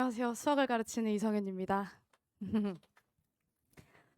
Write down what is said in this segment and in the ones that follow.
안녕하세요. 수학을 가르치는 이성현입니다.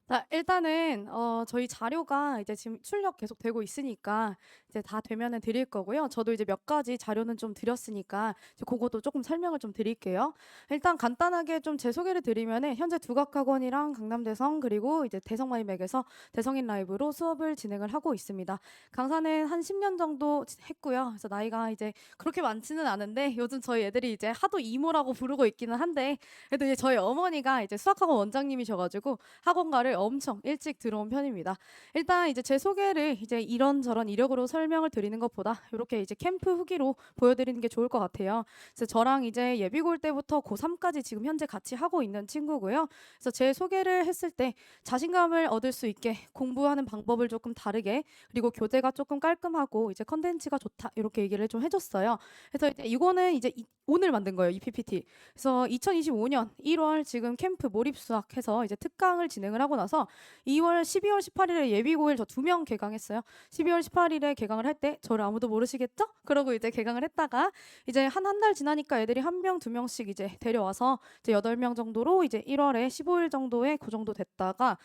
자, 일단은 저희 자료가 이제 지금 출력 계속 되고 있으니까 이제 다 되면은 드릴 거고요. 저도 이제 몇 가지 자료는 좀 드렸으니까 이제 그것도 조금 설명을 좀 드릴게요. 일단 간단하게 좀 제 소개를 드리면은 현재 두각학원이랑 강남대성 그리고 이제 대성마이맥에서 대성인 라이브로 수업을 진행을 하고 있습니다. 강사는 한 10년 정도 했고요. 그래서 나이가 이제 그렇게 많지는 않은데 요즘 저희 애들이 이제 하도 이모라고 부르고 있기는 한데 그래도 이제 저희 어머니가 이제 수학학원 원장님이셔가지고 학원가를 엄청 일찍 들어온 편입니다. 일단 이제 제 소개를 이제 이런저런 이력으로 설명을 드리는 것보다 이렇게 이제 캠프 후기로 보여드리는 게 좋을 것 같아요. 그래서 저랑 이제 예비고일 때부터 고3까지 지금 현재 같이 하고 있는 친구고요. 그래서 제 소개를 했을 때 자신감을 얻을 수 있게 공부하는 방법을 조금 다르게 그리고 교재가 조금 깔끔하고 이제 컨텐츠가 좋다 이렇게 얘기를 좀 해줬어요. 그래서 이제 이거는 이제 오늘 만든 거예요, 이 PPT. 그래서 2025년 1월 지금 캠프 몰입 수학해서 이제 특강을 진행을 하고 나서 12월 18일에 예비고일 저 2명 개강했어요. 12월 18일에 개강을 할 때 저를 아무도 모르시겠죠? 그러고 이제 개강을 했다가 이제 한 달 지나니까 애들이 한 명, 2명씩 이제 데려와서 이제 8명 정도로 이제 1월에 15일 정도에 그 정도 됐다가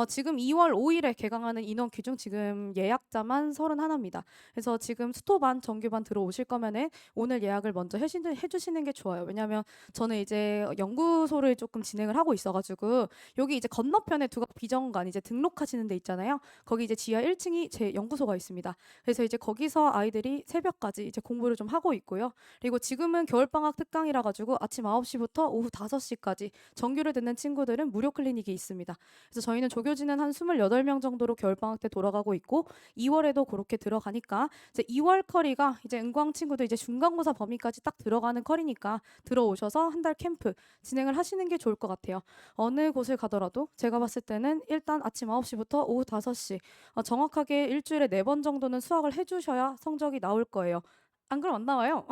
지금 2월 5일에 개강하는 인원 기준 지금 예약자만 31입니다. 그래서 지금 수토반, 정규반 들어오실 거면은 오늘 예약을 먼저 해주시는 게 좋아요. 왜냐하면 저는 이제 연구소를 조금 진행을 하고 있어가지고 여기 이제 건너편에 두각 비정관 이제 등록하시는 데 있잖아요. 거기 이제 지하 1층이 제 연구소가 있습니다. 그래서 이제 거기서 아이들이 새벽까지 이제 공부를 좀 하고 있고요. 그리고 지금은 겨울방학 특강이라 가지고 아침 9시부터 오후 5시까지 정규를 듣는 친구들은 무료 클리닉이 있습니다. 그래서 저희는 조교진은 한 28명 정도로 겨울방학 때 돌아가고 있고 2월에도 그렇게 들어가니까 이제 2월 커리가 이제 은광 친구들 이제 중간고사 범위까지 딱 들어가는 커리니까 들어오셔서 한 달 캠프 진행을 하시는 게 좋을 것 같아요. 어느 곳을 가더라도 제가 봤을 때는 일단 아침 9시부터 오후 5시 정확하게 일주일에 4번 정도는 수학을 해주셔야 성적이 나올 거예요. 안 그럼 안 나와요.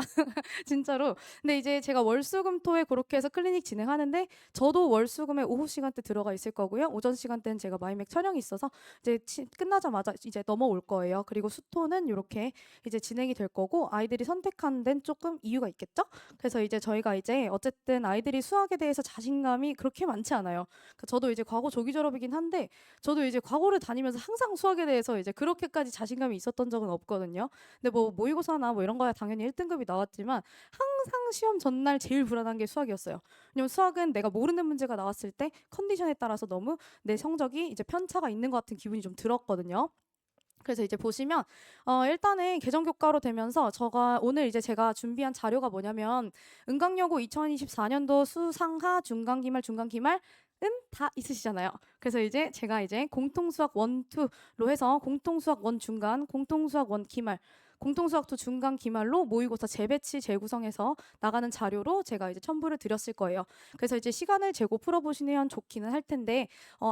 진짜로. 근데 이제 제가 월수금토에 그렇게 해서 클리닉 진행하는데 저도 월수금에 오후 시간대 들어가 있을 거고요. 오전 시간대는 제가 마이맥 촬영이 있어서 이제 끝나자마자 이제 넘어올 거예요. 그리고 수토는 이렇게 이제 진행이 될 거고 아이들이 선택한 데는 조금 이유가 있겠죠? 그래서 이제 저희가 이제 어쨌든 아이들이 수학에 대해서 자신감이 그렇게 많지 않아요. 그러니까 저도 이제 과거 조기 졸업이긴 한데 저도 이제 과거를 다니면서 항상 수학에 대해서 이제 그렇게까지 자신감이 있었던 적은 없거든요. 근데 뭐 모의고사나 뭐 이런 거야 당연히 1등급이 나왔지만 항상 시험 전날 제일 불안한 게 수학이었어요. 왜냐면 수학은 내가 모르는 문제가 나왔을 때 컨디션에 따라서 너무 내 성적이 이제 편차가 있는 것 같은 기분이 좀 들었거든요. 그래서 이제 보시면 일단은 개정교과로 되면서 오늘 이제 제가 준비한 자료가 뭐냐면 은강여고 2024년도 수상하 중간기말 중간기말 은 다 있으시잖아요. 그래서 이제 제가 이제 공통수학 1, 2로 해서 공통수학 1 중간, 공통수학 1 기말, 공통수학 2 중간 기말로 모의고사 재배치 재구성해서 나가는 자료로 제가 이제 첨부를 드렸을 거예요. 그래서 이제 시간을 재고 풀어보시면 좋기는 할 텐데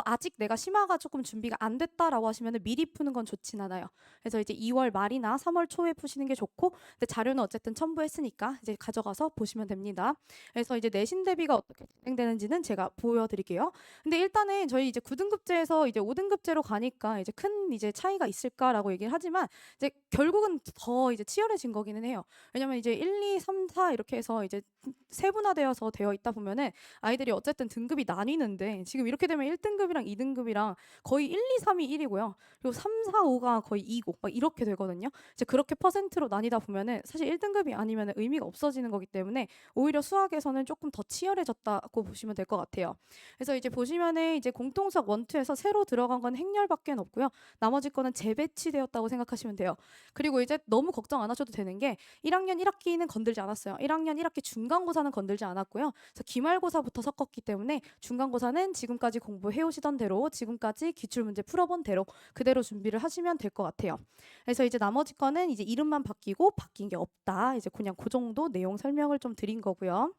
아직 내가 심화가 조금 준비가 안 됐다라고 하시면 미리 푸는 건 좋진 않아요. 그래서 이제 2월 말이나 3월 초에 푸시는 게 좋고 근데 자료는 어쨌든 첨부했으니까 이제 가져가서 보시면 됩니다. 그래서 이제 내신 대비가 어떻게 진행되는지는 제가 보여드릴게요. 근데 일단은 저희 이제 9등급제에서 이제 5등급제로 가니까 이제 큰 이제 차이가 있을까라고 얘기를 하지만 이제 결국은 더 이제 치열해진 거기는 해요. 왜냐면 이제 1, 2, 3, 4 이렇게 해서 이제 세분화되어서 되어 있다 보면은 아이들이 어쨌든 등급이 나뉘는데 지금 이렇게 되면 1등급이랑 2등급이랑 거의 1, 2, 3이 1이고요. 그리고 3, 4, 5가 거의 2고 막 이렇게 되거든요. 이제 그렇게 퍼센트로 나뉘다 보면은 사실 1등급이 아니면 의미가 없어지는 거기 때문에 오히려 수학에서는 조금 더 치열해졌다고 보시면 될 것 같아요. 그래서 이제 보시면은 이제 공통수학 1, 2에서 새로 들어간 건 행렬밖에 없고요. 나머지 거는 재배치되었다고 생각하시면 돼요. 그리고 이제 너무 걱정 안 하셔도 되는 게 1학년 1학기는 건들지 않았어요. 1학년 1학기 중간고사는 건들지 않았고요. 그래서 기말고사부터 섞었기 때문에 중간고사는 지금까지 공부해 오시던 대로 지금까지 기출문제 풀어본 대로 그대로 준비를 하시면 될 것 같아요. 그래서 이제 나머지 거는 이제 이름만 바뀌고 바뀐 게 없다. 이제 그냥 그 정도 내용 설명을 좀 드린 거고요.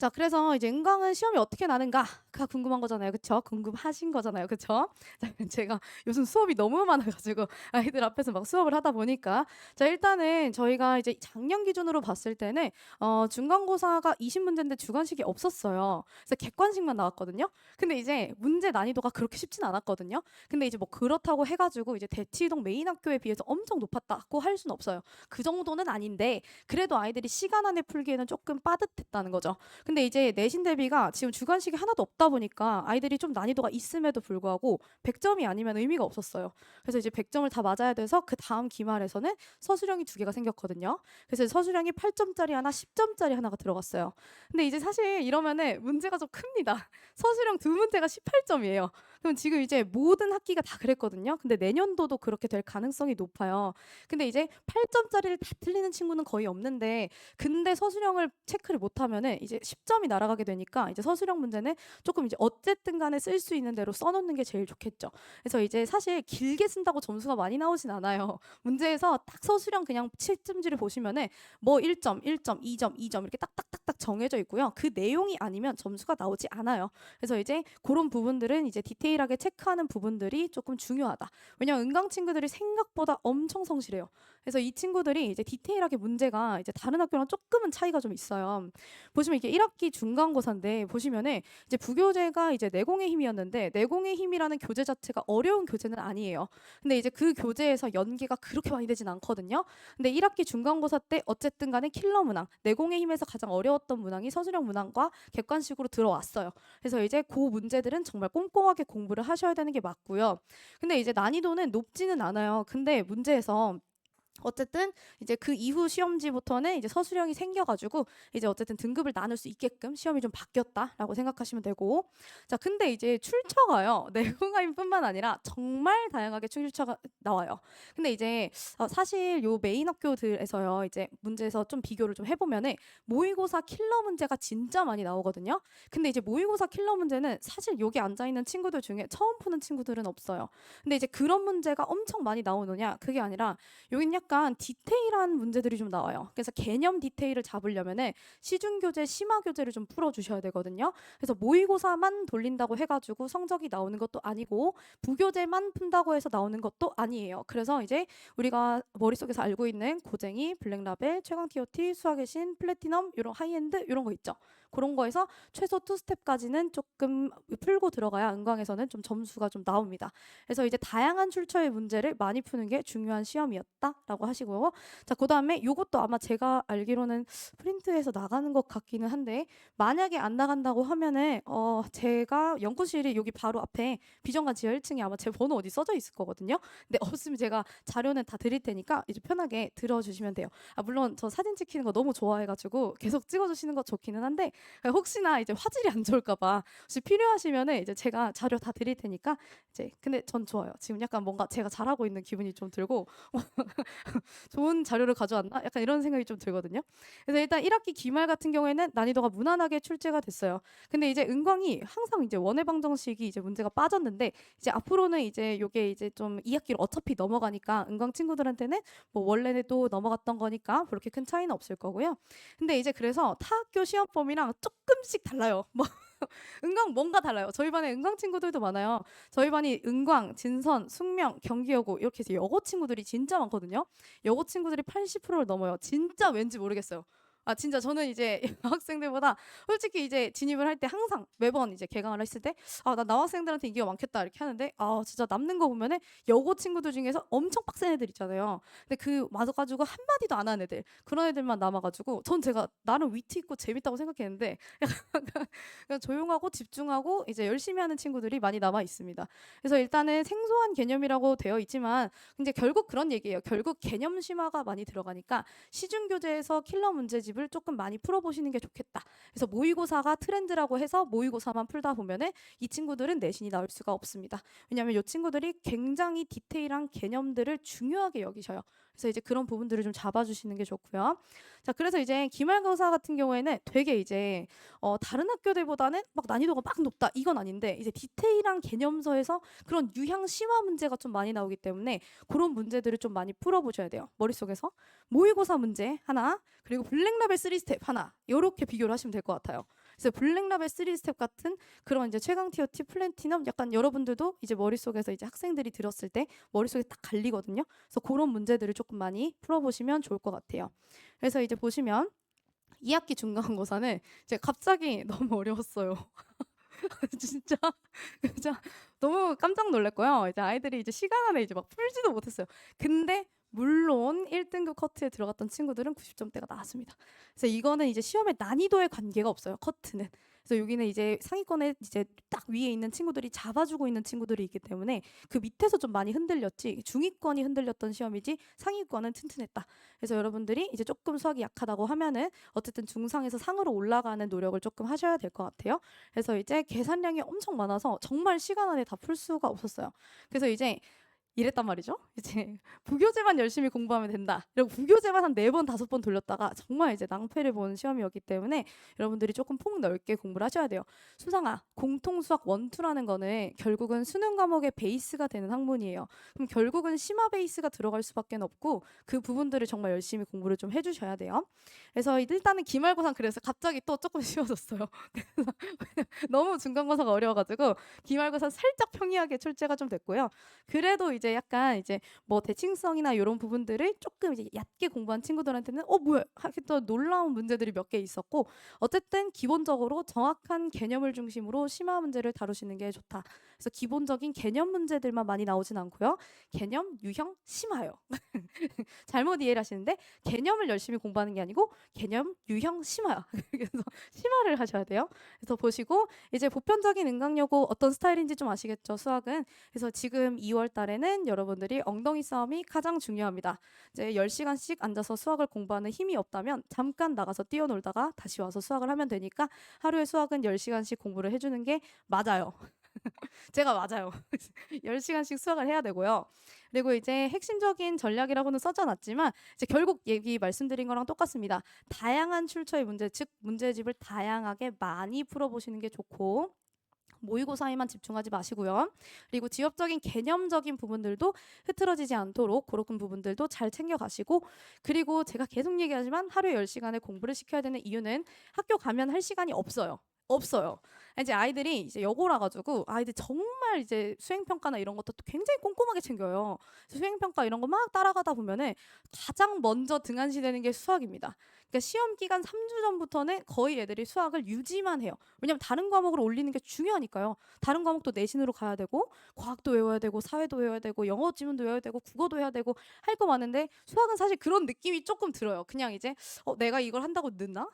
자, 그래서 이제 은광은 시험이 어떻게 나는가가 궁금한 거잖아요. 그쵸? 궁금하신 거잖아요. 그쵸? 자, 제가 요즘 수업이 너무 많아가지고 아이들 앞에서 막 수업을 하다 보니까 자, 일단은 저희가 이제 작년 기준으로 봤을 때는 중간고사가 20문제인데 주관식이 없었어요. 그래서 객관식만 나왔거든요. 근데 이제 문제 난이도가 그렇게 쉽진 않았거든요. 근데 이제 뭐 그렇다고 해가지고 이제 대치동 메인 학교에 비해서 엄청 높았다고 할 수는 없어요. 그 정도는 아닌데 그래도 아이들이 시간 안에 풀기에는 조금 빠듯했다는 거죠. 근데 이제 내신 대비가 지금 주관식이 하나도 없다 보니까 아이들이 좀 난이도가 있음에도 불구하고 100점이 아니면 의미가 없었어요. 그래서 이제 100점을 다 맞아야 돼서 그 다음 기말에서는 서술형이 두 개가 생겼거든요. 그래서 서술형이 8점짜리 하나, 10점짜리 하나가 들어갔어요. 근데 이제 사실 이러면은 문제가 좀 큽니다. 서술형 두 문제가 18점이에요. 그럼 지금 이제 모든 학기가 다 그랬거든요. 근데 내년도도 그렇게 될 가능성이 높아요. 근데 이제 8점짜리를 다 틀리는 친구는 거의 없는데 근데 서술형을 체크를 못하면은 이제 10점이 날아가게 되니까 이제 서술형 문제는 조금 이제 어쨌든 간에 쓸 수 있는 대로 써놓는 게 제일 좋겠죠. 그래서 이제 사실 길게 쓴다고 점수가 많이 나오진 않아요. 문제에서 딱 서술형 그냥 채점지를 보시면은 뭐 1점, 1점, 2점, 2점 이렇게 딱딱딱딱 정해져 있고요. 그 내용이 아니면 점수가 나오지 않아요. 그래서 이제 그런 부분들은 이제 디테일하게 체크하는 부분들이 조금 중요하다. 왜냐면 은강 친구들이 생각보다 엄청 성실해요. 그래서 이 친구들이 이제 디테일하게 문제가 이제 다른 학교랑 조금은 차이가 좀 있어요. 보시면 이게 1학기 중간고사인데 보시면은 이제 부교재가 이제 내공의 힘이었는데 내공의 힘이라는 교재 자체가 어려운 교재는 아니에요. 근데 이제 그 교재에서 연계가 그렇게 많이 되진 않거든요. 근데 1학기 중간고사 때 어쨌든 간에 킬러 문항, 내공의 힘에서 가장 어려웠던 문항이 서술형 문항과 객관식으로 들어왔어요. 그래서 이제 그 문제들은 정말 꼼꼼하게 공부를 하셔야 되는 게 맞고요. 근데 이제 난이도는 높지는 않아요. 근데 문제에서 어쨌든 이제 그 이후 시험지부터는 이제 서술형이 생겨가지고 이제 어쨌든 등급을 나눌 수 있게끔 시험이 좀 바뀌었다라고 생각하시면 되고 자 근데 이제 출처가요 내공학뿐만 아니라 정말 다양하게 출처가 나와요. 근데 이제 사실 요 메인 학교들에서요 이제 문제에서 좀 비교를 좀 해보면은 모의고사 킬러 문제가 진짜 많이 나오거든요. 근데 이제 모의고사 킬러 문제는 사실 여기 앉아 있는 친구들 중에 처음 푸는 친구들은 없어요. 근데 이제 그런 문제가 엄청 많이 나오느냐 그게 아니라 여긴 약간 디테일한 문제들이 좀 나와요. 그래서 개념 디테일을 잡으려면은 시중교재, 심화교재를 좀 풀어주셔야 되거든요. 그래서 모의고사만 돌린다고 해가지고 성적이 나오는 것도 아니고 부교재만 푼다고 해서 나오는 것도 아니에요. 그래서 이제 우리가 머릿속에서 알고 있는 고쟁이, 블랙라벨, 최강 TOT, 수학의 신, 플래티넘 이런 하이엔드 이런 거 있죠. 그런 거에서 최소 2스텝까지는 조금 풀고 들어가야 은광에서는 좀 점수가 좀 나옵니다. 그래서 이제 다양한 출처의 문제를 많이 푸는 게 중요한 시험이었다라고 하시고요. 자, 그다음에 요것도 아마 제가 알기로는 프린트해서 나가는 것 같기는 한데 만약에 안 나간다고 하면은 제가 연구실이 여기 바로 앞에 비정관 지하 1층에 아마 제 번호 어디 써져 있을 거거든요. 근데 없으면 제가 자료는 다 드릴 테니까 이제 편하게 들어주시면 돼요. 아, 물론 저 사진 찍히는 거 너무 좋아해가지고 계속 찍어주시는 거 좋기는 한데 혹시나 이제 화질이 안 좋을까봐 혹시 필요하시면은 이제 제가 자료 다 드릴 테니까 이제 근데 전 좋아요. 지금 약간 뭔가 제가 잘하고 있는 기분이 좀 들고 좋은 자료를 가져왔나? 약간 이런 생각이 좀 들거든요. 그래서 일단 1학기 기말 같은 경우에는 난이도가 무난하게 출제가 됐어요. 근데 이제 은광이 항상 이제 원회 방정식이 이제 문제가 빠졌는데 이제 앞으로는 이제 요게 이제 좀 2학기로 어차피 넘어가니까 은광 친구들한테는 뭐 원래는 또 넘어갔던 거니까 그렇게 큰 차이는 없을 거고요. 근데 이제 그래서 타 학교 시험범위랑 조금씩 달라요. 뭐 은광 뭔가 달라요. 저희 반에 은광 친구들도 많아요. 저희 반이 은광, 진선, 숙명, 경기여고 이렇게 해서 여고 친구들이 진짜 많거든요. 여고 친구들이 80%를 넘어요. 진짜 왠지 모르겠어요. 아 진짜 저는 이제 여학생들보다 솔직히 이제 진입을 할 때 항상 매번 이제 개강을 했을 때 아 나 남학생들한테 인기가 많겠다 이렇게 하는데 아 진짜 남는 거 보면은 여고 친구들 중에서 엄청 빡센 애들 있잖아요. 근데 그 맞아가지고 한 마디도 안 하는 애들 그런 애들만 남아가지고 전 제가 나름 위트 있고 재밌다고 생각했는데 약간 그냥 조용하고 집중하고 이제 열심히 하는 친구들이 많이 남아 있습니다. 그래서 일단은 생소한 개념이라고 되어 있지만 이제 결국 그런 얘기예요. 결국 개념 심화가 많이 들어가니까 시중 교재에서 킬러 문제집을 조금 많이 풀어보시는 게 좋겠다. 그래서 모의고사가 트렌드라고 해서 모의고사만 풀다 보면은 이 친구들은 내신이 나올 수가 없습니다. 왜냐하면 이 친구들이 굉장히 디테일한 개념들을 중요하게 여기셔요. 그래서 이제 그런 부분들을 좀 잡아주시는 게 좋고요. 자, 그래서 이제 기말고사 같은 경우에는 되게 이제 다른 학교들보다는 막 난이도가 막 높다 이건 아닌데 이제 디테일한 개념서에서 그런 유형 심화 문제가 좀 많이 나오기 때문에 그런 문제들을 좀 많이 풀어보셔야 돼요. 머릿속에서 모의고사 문제 하나 그리고 블랙라벨 3스텝 하나 이렇게 비교를 하시면 될 것 같아요. 그래서 블랙라벨 3 스텝 같은 그런 이제 최강 티어 티 플래티넘 약간 여러분들도 이제 머릿속에서 이제 학생들이 들었을 때 머릿속에 딱 갈리거든요. 그래서 그런 문제들을 조금 많이 풀어보시면 좋을 것 같아요. 그래서 이제 보시면 2학기 중간고사는 이제 갑자기 너무 어려웠어요. 진짜 진짜 너무 깜짝 놀랐고요. 이제 아이들이 이제 시간 안에 이제 막 풀지도 못했어요. 근데 물론 1등급 커트에 들어갔던 친구들은 90점대가 나왔습니다. 그래서 이거는 이제 시험의 난이도에 관계가 없어요. 커트는. 그래서 여기는 이제 상위권에 이제 딱 위에 있는 친구들이 잡아주고 있는 친구들이 있기 때문에 그 밑에서 좀 많이 흔들렸지 중위권이 흔들렸던 시험이지 상위권은 튼튼했다. 그래서 여러분들이 이제 조금 수학이 약하다고 하면은 어쨌든 중상에서 상으로 올라가는 노력을 조금 하셔야 될 것 같아요. 그래서 이제 계산량이 엄청 많아서 정말 시간 안에 다 풀 수가 없었어요. 그래서 이제 이랬단 말이죠. 이제 부교재만 열심히 공부하면 된다. 이러고 부교재만 한 4번, 5번 돌렸다가 정말 이제 낭패를 본 시험이었기 때문에 여러분들이 조금 폭넓게 공부를 하셔야 돼요. 수상아, 공통수학 원투라는 거는 결국은 수능 과목의 베이스가 되는 학문이에요. 그럼 결국은 심화 베이스가 들어갈 수밖에 없고 그 부분들을 정말 열심히 공부를 좀 해주셔야 돼요. 그래서 일단은 기말고사 그래서 갑자기 또 조금 쉬워졌어요. 그래서 너무 중간고사가 어려워가지고 기말고사 살짝 평이하게 출제가 좀 됐고요. 그래도 이제 약간 이제 뭐 대칭성이나 이런 부분들을 조금 이제 얕게 공부한 친구들한테는 뭐야 하겠던 놀라운 문제들이 몇 개 있었고 어쨌든 기본적으로 정확한 개념을 중심으로 심화 문제를 다루시는 게 좋다. 그래서 기본적인 개념 문제들만 많이 나오진 않고요. 개념, 유형, 심화요. 잘못 이해를 하시는데 개념을 열심히 공부하는 게 아니고 개념, 유형, 심화요. 그래서 심화를 하셔야 돼요. 그래서 보시고 이제 보편적인 인강여고 어떤 스타일인지 좀 아시겠죠? 수학은. 그래서 지금 2월 달에는 여러분들이 엉덩이 싸움이 가장 중요합니다. 이제 10시간씩 앉아서 수학을 공부하는 힘이 없다면 잠깐 나가서 뛰어놀다가 다시 와서 수학을 하면 되니까 하루에 수학은 10시간씩 공부를 해주는 게 맞아요. 제가 맞아요. 10시간씩 수학을 해야 되고요. 그리고 이제 핵심적인 전략이라고는 써져놨지만 이제 결국 얘기 말씀드린 거랑 똑같습니다. 다양한 출처의 문제, 즉 문제집을 다양하게 많이 풀어보시는 게 좋고 모의고사에만 집중하지 마시고요. 그리고 지엽적인 개념적인 부분들도 흐트러지지 않도록 그런 부분들도 잘 챙겨가시고 그리고 제가 계속 얘기하지만 하루에 10시간을 공부를 시켜야 되는 이유는 학교 가면 할 시간이 없어요. 없어요. 이제 아이들이 이제 여고라 가지고 아이들 정말 이제 수행 평가나 이런 것도 또 굉장히 꼼꼼하게 챙겨요. 수행 평가 이런 거 막 따라가다 보면은 가장 먼저 등한시되는 게 수학입니다. 그러니까 시험 기간 3주 전부터는 거의 애들이 수학을 유지만 해요. 왜냐면 다른 과목으로 올리는 게 중요하니까요. 다른 과목도 내신으로 가야 되고 과학도 외워야 되고 사회도 외워야 되고 영어 지문도 외워야 되고 국어도 해야 되고 할 거 많은데 수학은 사실 그런 느낌이 조금 들어요. 그냥 이제 내가 이걸 한다고 늦나?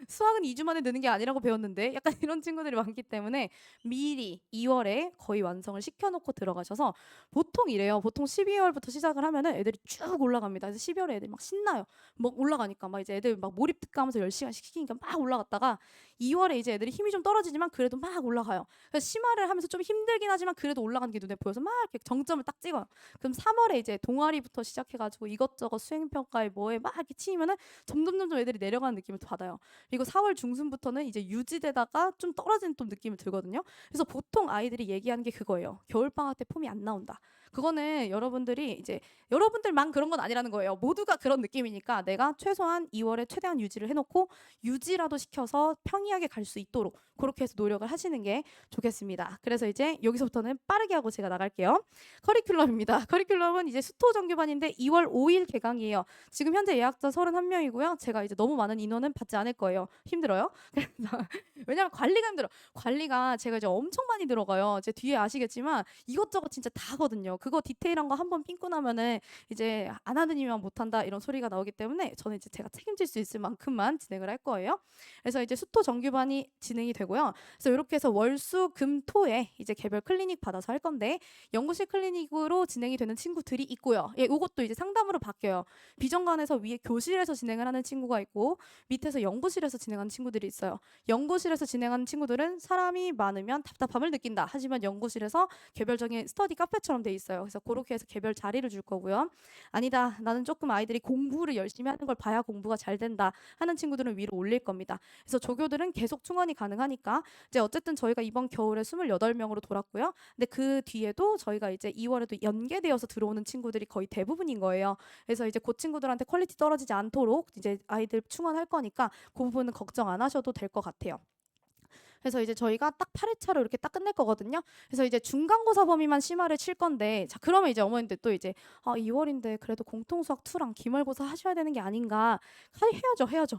수학은 2주 만에 느는 게 아니라고 배웠는데 약간 이런 친구들이 많기 때문에 미리 2월에 거의 완성을 시켜놓고 들어가셔서 보통 이래요. 보통 12월부터 시작을 하면은 애들이 쭉 올라갑니다. 그래서 12월에 애들이 막 신나요. 막 올라가니까 막 이제 애들 막 몰입 특가하면서 10시간씩 시키니까 막 올라갔다가 2월에 이제 애들이 힘이 좀 떨어지지만 그래도 막 올라가요. 그래서 심화를 하면서 좀 힘들긴 하지만 그래도 올라가는 게 눈에 보여서 막 이렇게 정점을 딱 찍어요. 그럼 3월에 이제 동아리부터 시작해가지고 이것저것 수행평가에 뭐에 막 이렇게 치면은 점점 애들이 내려가는 느낌을 받아요. 그리고 4월 중순부터는 이제 유지되다가 좀 떨어지는 또 느낌이 들거든요. 그래서 보통 아이들이 얘기하는 게 그거예요. 겨울방학 때 폼이 안 나온다. 그거는 여러분들이 이제 여러분들만 그런 건 아니라는 거예요. 모두가 그런 느낌이니까 내가 최소한 2월에 최대한 유지를 해놓고 유지라도 시켜서 평이하게 갈 수 있도록 그렇게 해서 노력을 하시는 게 좋겠습니다. 그래서 이제 여기서부터는 빠르게 하고 제가 나갈게요. 커리큘럼입니다. 커리큘럼은 이제 수토 정규반인데 2월 5일 개강이에요. 지금 현재 예약자 31명이고요. 제가 이제 너무 많은 인원은 받지 않을 거예요. 힘들어요. 그래서 왜냐면 관리가 힘들어. 관리가 제가 이제 엄청 많이 들어가요. 이제 뒤에 아시겠지만 이것저것 진짜 다거든요. 그거 디테일한 거 한번 삥고 나면은 이제 안 하는 이만 못한다 이런 소리가 나오기 때문에 저는 이제 제가 책임질 수 있을 만큼만 진행을 할 거예요. 그래서 이제 수토 정규반이 진행이 되고요. 그래서 이렇게 해서 월수 금 토에 이제 개별 클리닉 받아서 할 건데 연구실 클리닉으로 진행이 되는 친구들이 있고요. 예, 이것도 이제 상담으로 바뀌어요. 비정관에서 위에 교실에서 진행을 하는 친구가 있고 밑에서 연구실에서 진행하는 친구들이 있어요. 연구실에서 진행하는 친구들은 사람이 많으면 답답함을 느낀다. 하지만 연구실에서 개별적인 스터디 카페처럼 돼 있어요. 있어요. 그래서 그렇게 해서 개별 자리를 줄 거고요. 아니다, 나는 조금 아이들이 공부를 열심히 하는 걸 봐야 공부가 잘 된다 하는 친구들은 위로 올릴 겁니다. 그래서 조교들은 계속 충원이 가능하니까 이제 어쨌든 저희가 이번 겨울에 28명으로 돌았고요. 근데 그 뒤에도 저희가 이제 2월에도 연계되어서 들어오는 친구들이 거의 대부분인 거예요. 그래서 이제 그 친구들한테 퀄리티 떨어지지 않도록 이제 아이들 충원할 거니까 그 부분은 걱정 안 하셔도 될 것 같아요. 그래서 이제 저희가 딱 8회차로 이렇게 딱 끝낼 거거든요. 그래서 이제 중간고사 범위만 심화를 칠 건데, 자 그러면 이제 어머님들 또 이제 2월인데 그래도 공통수학 2랑 기말고사 하셔야 되는 게 아닌가. 해야죠.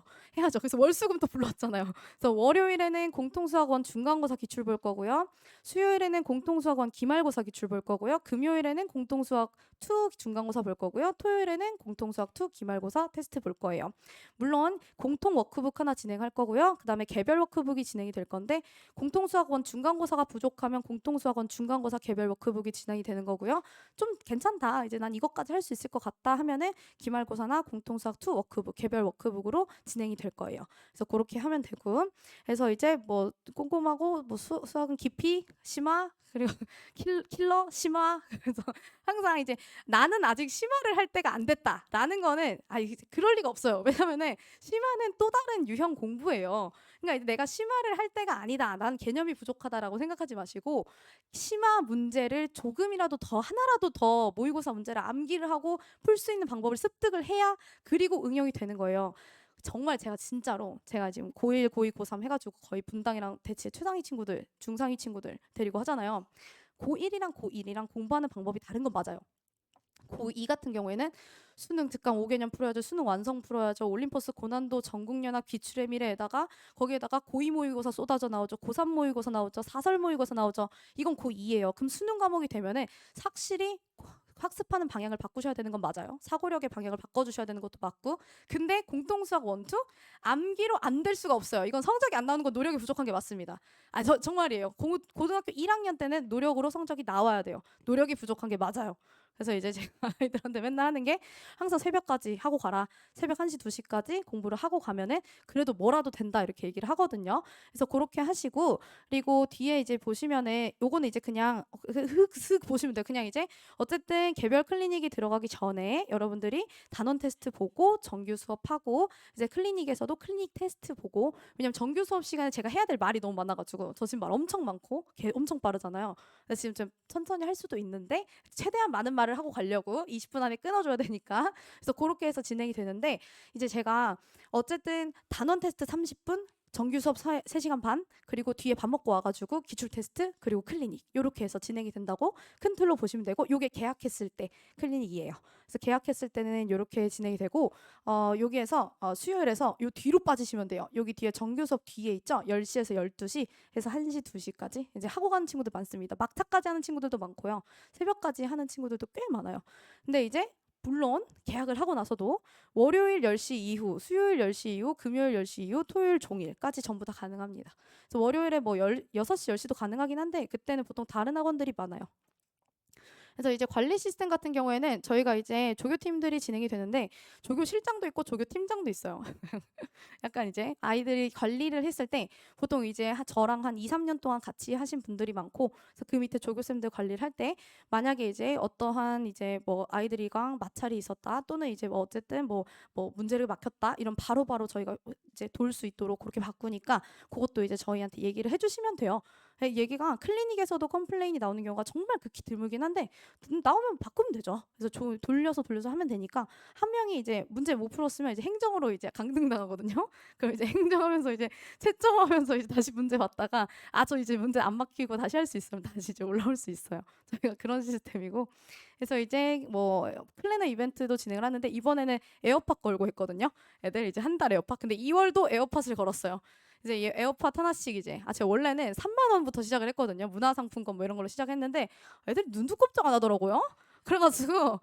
그래서 월수금도 불러왔잖아요. 그래서 월요일에는 공통수학원 중간고사 기출 볼 거고요. 수요일에는 공통수학원 기말고사 기출 볼 거고요. 금요일에는 공통수학 2 중간고사 볼 거고요. 토요일에는 공통수학 2 기말고사 테스트 볼 거예요. 물론 공통 워크북 하나 진행할 거고요. 그 다음에 개별 워크북이 진행이 될 건데, 공통수학원 중간고사가 부족하면 공통수학원 중간고사 개별 워크북이 진행이 되는 거고요. 좀 괜찮다, 이제 난 이것까지 할 수 있을 것 같다 하면은 기말고사나 공통수학 2 워크북 개별 워크북으로 진행이 될 거예요. 그래서 그렇게 하면 되고, 그래서 이제 뭐 꼼꼼하고 뭐 수학은 깊이 심화 그리고 킬러 심화. 그래서 항상 이제 나는 아직 심화를 할 때가 안 됐다라는 거는 그럴 리가 없어요. 왜냐면은 심화는 또 다른 유형 공부예요. 그러니까 이제 내가 심화를 할 때가 아니다, 난 개념이 부족하다라고 생각하지 마시고, 심화 문제를 조금이라도 더, 하나라도 더 모의고사 문제를 암기를 하고 풀 수 있는 방법을 습득을 해야 그리고 응용이 되는 거예요. 정말 제가 진짜로 제가 지금 고1, 고2, 고3 해가지고 거의 분당이랑 대체 최상위 친구들, 중상위 친구들 데리고 하잖아요. 고1이랑 고1이랑 공부하는 방법이 다른 건 맞아요. 고2 같은 경우에는 수능 특강 5개년 풀어야죠. 수능 완성 풀어야죠. 올림퍼스 고난도 전국연합 기출의 미래에다가 거기에다가 고2 모의고사 쏟아져 나오죠. 고3 모의고사 나오죠. 사설 모의고사 나오죠. 이건 고2예요. 그럼 수능 과목이 되면은 확실히 학습하는 방향을 바꾸셔야 되는 건 맞아요. 사고력의 방향을 바꿔주셔야 되는 것도 맞고, 근데 공통수학 1, 2 암기로 안 될 수가 없어요. 이건 성적이 안 나오는 건 노력이 부족한 게 맞습니다. 정말이에요. 고등학교 1학년 때는 노력으로 성적이 나와야 돼요. 노력이 부족한 게 맞아요. 그래서 이제 제가 아이들한테 맨날 하는 게, 항상 새벽까지 하고 가라. 새벽 1시, 2시까지 공부를 하고 가면은 그래도 뭐라도 된다, 이렇게 얘기를 하거든요. 그래서 그렇게 하시고, 그리고 뒤에 이제 보시면은 요거는 이제 그냥 슥 보시면 돼요. 그냥 이제 어쨌든 개별 클리닉이 들어가기 전에 여러분들이 단원 테스트 보고 정규 수업하고, 이제 클리닉에서도 클리닉 테스트 보고, 왜냐면 정규 수업 시간에 제가 해야 될 말이 너무 많아가지고, 저 지금 말 엄청 많고 엄청 빠르잖아요. 그래서 지금 좀 천천히 할 수도 있는데 최대한 많은 말을 하고 가려고, 20분 안에 끊어줘야 되니까. 그래서 그렇게 해서 진행이 되는데, 이제 제가 어쨌든 단원 테스트 30분, 정규 수업 3시간 반, 그리고 뒤에 밥 먹고 와가지고 기출 테스트, 그리고 클리닉, 이렇게 해서 진행이 된다고 큰 틀로 보시면 되고, 요게 계약했을 때 클리닉이에요. 그래서 계약했을 때는 이렇게 진행이 되고, 여기에서 수요일에서 요 뒤로 빠지시면 돼요. 여기 뒤에 정규 수업 뒤에 있죠. 10시에서 12시 해서 1시, 2시까지 이제 하고 가는 친구들 많습니다. 막차까지 하는 친구들도 많고요. 새벽까지 하는 친구들도 꽤 많아요. 근데 이제 물론 계약을 하고 나서도 월요일 10시 이후, 수요일 10시 이후, 금요일 10시 이후, 토요일 종일까지 전부 다 가능합니다. 그래서 월요일에 뭐 6시, 10시도 가능하긴 한데, 그때는 보통 다른 학원들이 많아요. 그래서 이제 관리 시스템 같은 경우에는 저희가 이제 조교팀들이 진행이 되는데, 조교 실장도 있고 조교 팀장도 있어요. 약간 이제 아이들이 관리를 했을 때 보통 이제 저랑 한 2, 3년 동안 같이 하신 분들이 많고, 그래서 그 밑에 조교쌤들 관리를 할 때, 만약에 이제 어떠한 이제 뭐 아이들이랑 마찰이 있었다, 또는 이제 뭐 어쨌든 뭐 문제를 막혔다, 이런 바로바로 저희가 이제 돌 수 있도록 그렇게 바꾸니까, 그것도 이제 저희한테 얘기를 해주시면 돼요. 얘기가 클리닉에서도 컴플레인이 나오는 경우가 정말 극히 드물긴 한데, 나오면 바꾸면 되죠. 그래서 돌려서 하면 되니까, 한 명이 이제 문제 못 풀었으면 이제 행정으로 이제 강등 당하거든요. 그럼 이제 행정하면서 이제 채점하면서 이제 다시 문제 봤다가, 저 이제 문제 안 막히고 다시 할 수 있으면 다시 이제 올라올 수 있어요. 저희가 그런 시스템이고. 그래서 이제 뭐 플래너 이벤트도 진행을 하는데, 이번에는 에어팟 걸고 했거든요. 애들 이제 한 달 에어팟. 근데 2월도 에어팟을 걸었어요. 이제 에어팟 하나씩 이제, 제가 원래는 3만 원부터 시작을 했거든요. 문화상품권 뭐 이런 걸로 시작했는데, 애들이 눈도 꼼짝 안 하더라고요. 그래가지고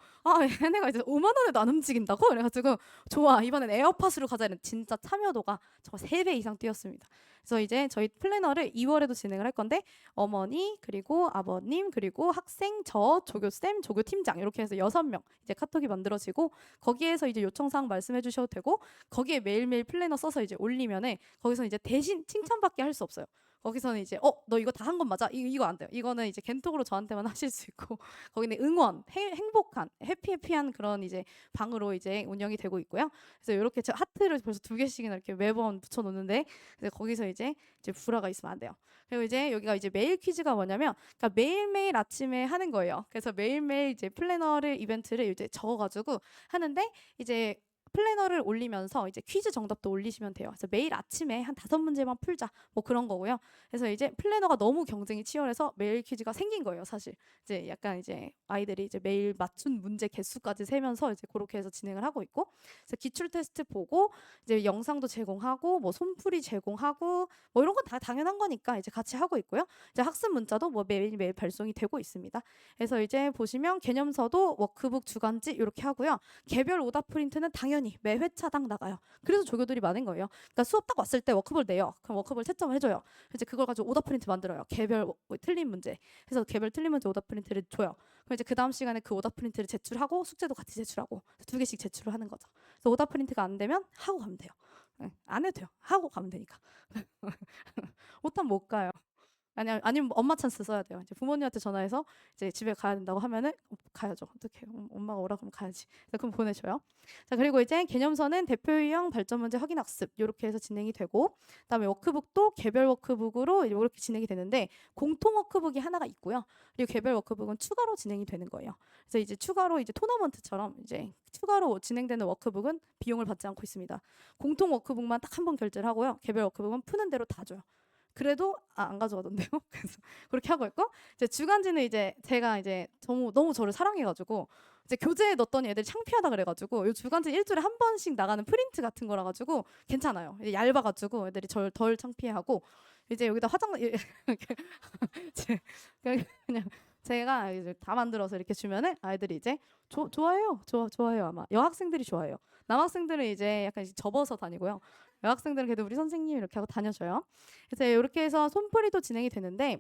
얘네가 이제 5만 원에도 안 움직인다고, 그래가지고 좋아, 이번엔 에어팟으로 가자. 이런 진짜 참여도가 정말 3배 이상 뛰었습니다. 그래서 이제 저희 플래너를 2월에도 진행을 할 건데, 어머니 그리고 아버님 그리고 학생, 저 조교쌤, 조교팀장, 이렇게 해서 6명 이제 카톡이 만들어지고, 거기에서 이제 요청사항 말씀해 주셔도 되고, 거기에 매일매일 플래너 써서 이제 올리면은 거기서 이제 대신 칭찬밖에 할 수 없어요. 거기서는 이제 너 이거 다 한 건 맞아? 이거 안 돼요. 이거는 이제 겐톡으로 저한테만 하실 수 있고 거기는 응원, 행복한, 해피해피한 그런 이제 방으로 이제 운영이 되고 있고요. 그래서 이렇게 하트를 벌써 2개씩이나 이렇게 매번 붙여 놓는데 거기서 이제 불화가 있으면 안 돼요. 그리고 이제 여기가 이제 메일 퀴즈가 뭐냐면 그러니까 매일매일 아침에 하는 거예요. 그래서 매일매일 이제 플래너를 이벤트를 이제 적어가지고 하는데 이제 플래너를 올리면서 이제 퀴즈 정답도 올리시면 돼요. 그래서 매일 아침에 한 5문제만 풀자 뭐 그런 거고요. 그래서 이제 플래너가 너무 경쟁이 치열해서 매일 퀴즈가 생긴 거예요. 사실 이제 약간 이제 아이들이 이제 매일 맞춘 문제 개수까지 세면서 이제 그렇게 해서 진행을 하고 있고, 그래서 기출 테스트 보고 이제 영상도 제공하고 뭐 손풀이 제공하고 뭐 이런 건 다 당연한 거니까 이제 같이 하고 있고요. 이제 학습 문자도 뭐 매일매일 발송이 되고 있습니다. 그래서 이제 보시면 개념서도 워크북 주간지 이렇게 하고요. 개별 오답 프린트는 당연히 매 회차당 나가요. 그래서 조교들이 많은 거예요. 그러니까 수업 딱 왔을 때 워크북을 내요. 그럼 워크북을 채점을 해줘요. 이제 그걸 가지고 오답 프린트 만들어요. 개별 틀린 문제. 그래서 개별 틀린 문제 오답 프린트를 줘요. 그럼 이제 그 다음 시간에 그 오답 프린트를 제출하고 숙제도 같이 제출하고 2개씩 제출을 하는 거죠. 그래서 오답 프린트가 안 되면 하고 가면 돼요. 안 해도 돼요. 하고 가면 되니까. 못하면 못 가요. 아니면 엄마 찬스 써야 돼요. 이제 부모님한테 전화해서 이제 집에 가야 된다고 하면은 가야죠. 어떻게 엄마가 오라 그러면 가야지. 그럼 보내줘요. 자, 그리고 이제 개념서는 대표 유형, 발전 문제 확인 학습 이렇게 해서 진행이 되고, 그다음에 워크북도 개별 워크북으로 이렇게 진행이 되는데 공통 워크북이 하나가 있고요. 그리고 개별 워크북은 추가로 진행이 되는 거예요. 그래서 이제 추가로 이제 토너먼트처럼 이제 추가로 진행되는 워크북은 비용을 받지 않고 있습니다. 공통 워크북만 딱 한 번 결제를 하고요. 개별 워크북은 푸는 대로 다 줘요. 그래도 안 가져가던데요. 그래서 그렇게 하고 있고, 이제 주간지는 이제 제가 이제 너무 저를 사랑해가지고 이제 교재에 넣었더니 애들이 창피하다 그래가지고 이 주간지 일주일에 한 번씩 나가는 프린트 같은 거라 가지고 괜찮아요. 얇아가지고 애들이 덜 창피해하고, 이제 여기다 그냥 제가 이제 다 만들어서 이렇게 주면은 아이들이 이제 좋아해요. 아마 여학생들이 좋아해요. 남학생들은 이제 약간 접어서 다니고요. 여학생들은 그래도 우리 선생님 이렇게 하고 다녀줘요. 그래서 이렇게 해서 손풀이도 진행이 되는데,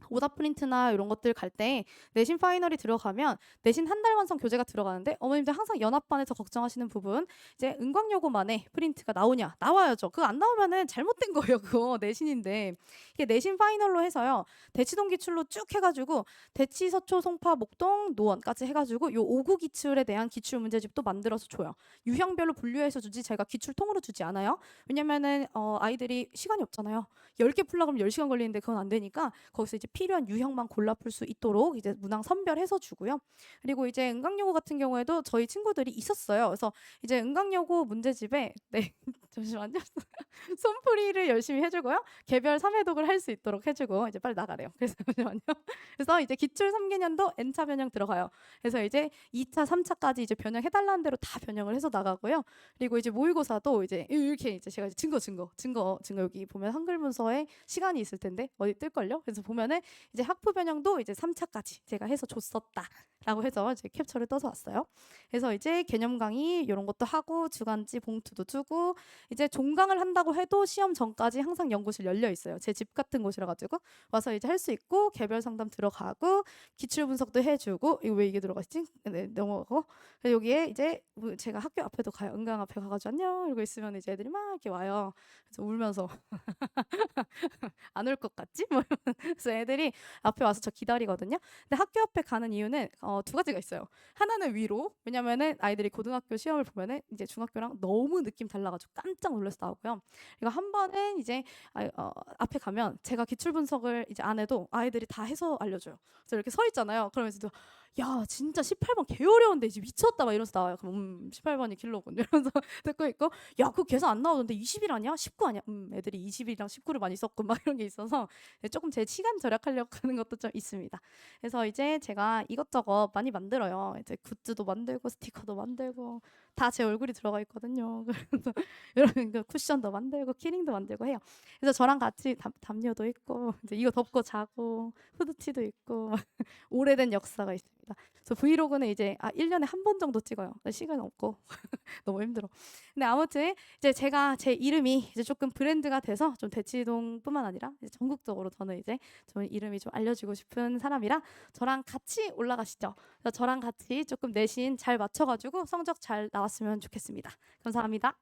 오답 프린트나 이런 것들 갈 때 내신 파이널이 들어가면 내신 한 달 완성 교재가 들어가는데, 어머님들 항상 연합반에서 걱정하시는 부분, 이제 은광여고만의 프린트가 나와야죠. 그거 안 나오면은 잘못된 거예요. 그거 내신인데. 이게 내신 파이널로 해서요, 대치동 기출로 쭉 해가지고 대치, 서초, 송파, 목동, 노원까지 해가지고 요 5구 기출에 대한 기출 문제집도 만들어서 줘요. 유형별로 분류해서 주지 제가 기출통으로 주지 않아요. 왜냐면은 아이들이 시간이 없잖아요. 10개 풀려고 하면 10시간 걸리는데 그건 안 되니까 거기서 이제 필요한 유형만 골라 풀 수 있도록 이제 문항 선별해서 주고요. 그리고 이제 은광여고 같은 경우에도 저희 친구들이 있었어요. 그래서 이제 은광여고 문제집에 잠시만요. 손풀이를 열심히 해주고요. 개별 3회독을 할 수 있도록 해주고, 이제 빨리 나가래요. 그래서 잠시만요. 그래서 이제 기출 3개년도 N차 변형 들어가요. 그래서 이제 2차, 3차까지 이제 변형해달라는 대로 다 변형을 해서 나가고요. 그리고 이제 모의고사도 이제 이렇게 이제 제가 이제 증거 여기 보면 한글 문서에 시간이 있을 텐데 어디 뜰걸요? 그래서 보면은 이제 학부 변형도 이제 3차까지 제가 해서 줬었다라고 해서 이제 캡처를 떠서 왔어요. 그래서 이제 개념 강의 이런 것도 하고 주간지 봉투도 주고, 이제 종강을 한다고 해도 시험 전까지 항상 연구실 열려 있어요. 제 집 같은 곳이라 가지고 와서 이제 할 수 있고, 개별 상담 들어가고 기출 분석도 해주고. 이거 왜 이게 들어가시지? 네, 넘어가고. 여기에 이제 제가 학교 앞에도 가요. 은강 앞에 가가지고 안녕 이러고 있으면 이제 애들이 막 이렇게 와요. 그래서 울면서 안 올 것 같지? 뭐 그래서 애들이 앞에 와서 저 기다리거든요. 근데 학교 앞에 가는 이유는 2가지가 있어요. 하나는 위로, 왜냐면은 아이들이 고등학교 시험을 보면은 이제 중학교랑 너무 느낌 달라가지고 깜짝 놀라서 나오고요. 그리고 한 번은 이제 앞에 가면 제가 기출 분석을 이제 안 해도 아이들이 다 해서 알려줘요. 그래서 이렇게 서 있잖아요. 그러면서 야 진짜 18번 개 어려운데 이제 미쳤다 막 이러면서 나와요. 그럼 18번이 길로군 이러면서 듣고 있고, 야 그거 계산 안 나오던데 20일 아니야? 19 아니야? 애들이 20일이랑 19를 많이 썼고 막 이런 게 있어서 조금 제 시간 절약하려고 하는 것도 좀 있습니다. 그래서 이제 제가 이것저것 많이 만들어요. 이제 굿즈도 만들고 스티커도 만들고 다 제 얼굴이 들어가 있거든요. 그래서 이런 그 쿠션도 만들고 키링도 만들고 해요. 그래서 저랑 같이 담요도 있고 이제 이거 덮고 자고 후드티도 있고 오래된 역사가 있습니다. 그래서 브이로그는 이제 1년에 한 번 정도 찍어요. 시간 없고 너무 힘들어. 근데 아무튼 이제 제가 제 이름이 이제 조금 브랜드가 돼서 좀 대치동뿐만 아니라 이제 전국적으로 저는 이제 좀 이름이 좀 알려지고 싶은 사람이라 저랑 같이 올라가시죠. 그래서 저랑 같이 조금 내신 잘 맞춰가지고 성적 잘 나왔으면 좋겠습니다. 감사합니다.